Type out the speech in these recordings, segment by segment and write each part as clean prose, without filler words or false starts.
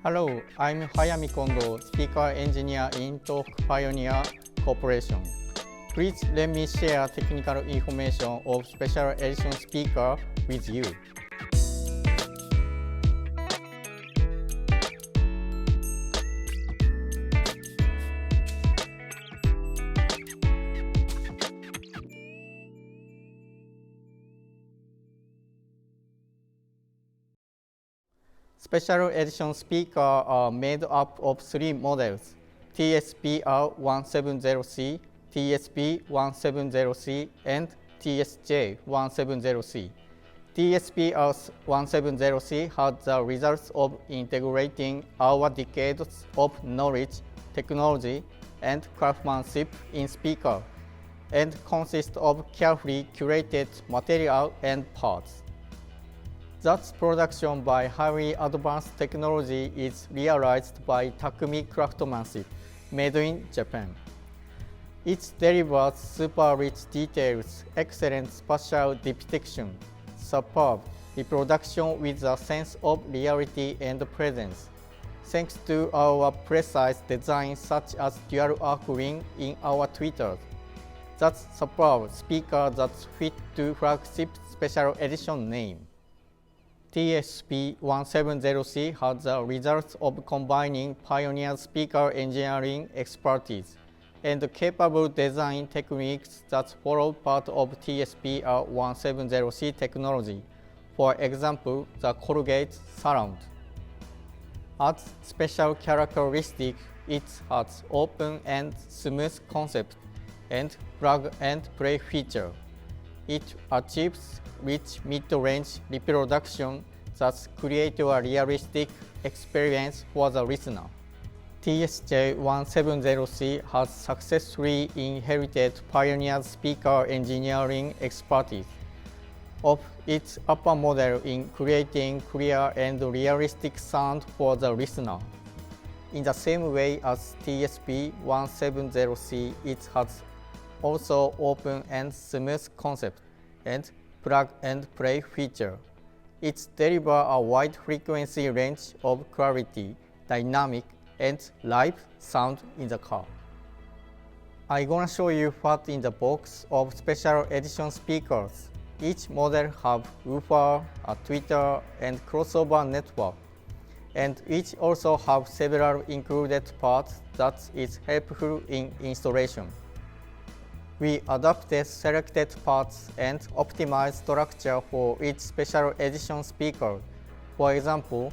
Hello, I'm Hayami Kondo, speaker engineer in Tohoku Pioneer Corporation. Please let me share technical information of special edition speaker with you. Special edition speakers are made up of three models: TSPR170C, TSP170C, and TSJ170C. TSPR170C has the results of integrating our decades of knowledge, technology, and craftsmanship in speaker, and consists of carefully curated material and parts. That production by highly advanced technology is realized by Takumi craftsmanship, made in Japan. It delivers super rich details, excellent spatial depiction, superb reproduction with a sense of reality and presence, thanks to our precise design such as dual arc ring in our tweeters. That's superb speaker that fit to flagship special edition name. TSP170C has the results of combining pioneer speaker engineering expertise and capable design techniques that follow part of TSPR170C technology, for example, the colgate surround. As special characteristic, it has open and smooth concept and plug-and-play feature. It achieves rich mid-range reproduction that creates a realistic experience for the listener. TSJ170C has successfully inherited pioneer speaker engineering expertise of its upper model in creating clear and realistic sound for the listener. In the same way as TSP170C, it has also open and smooth concept and plug-and-play feature. It delivers a wide frequency range of clarity, dynamic, and live sound in the car. I'm gonna show you what's in the box of special edition speakers. Each model has woofer, a tweeter, and crossover network, and each also have several included parts that is helpful in installation. We adapted selected parts and optimized structure for each special edition speaker. For example,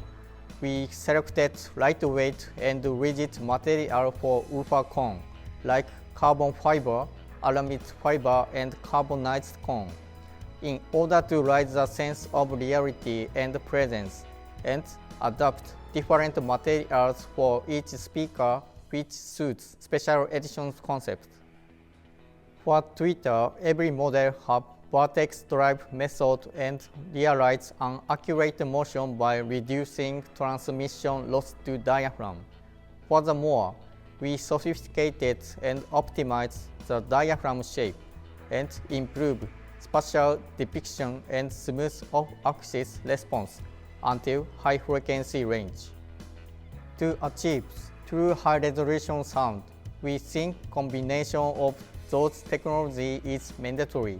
we selected lightweight and rigid material for woofer cone, like carbon fiber, aramid fiber, and carbonized cone, in order to raise the sense of reality and presence, and adapt different materials for each speaker which suits special edition concept. For tweeter, every model has vertex drive method and realize an accurate motion by reducing transmission loss to diaphragm. Furthermore, we sophisticated and optimized the diaphragm shape and improved spatial depiction and smooth off-axis response until high frequency range. To achieve true high-resolution sound, we think combination of those technology is mandatory.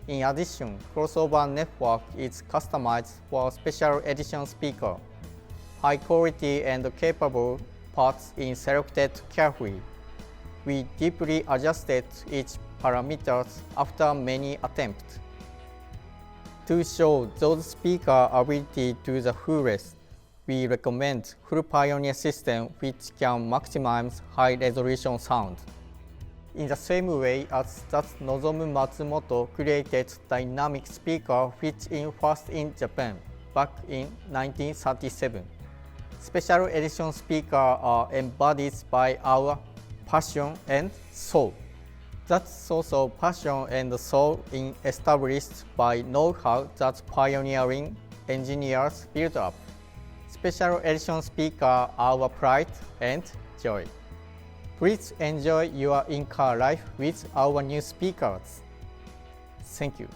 In addition, crossover network is customized for special edition speaker. High quality and capable parts is selected carefully. We deeply adjusted each parameters after many attempts. To show those speaker ability to the fullest, we recommend full Pioneer system which can maximize high-resolution sound. In the same way as that Nozomu Matsumoto created dynamic speaker which in first in Japan back in 1937. Special edition speakers are embodied by our passion and soul. That's also passion and soul in established by know-how that pioneering engineers built up. Special edition speakers are our pride and joy. Please enjoy your in-car life with our new speakers. Thank you.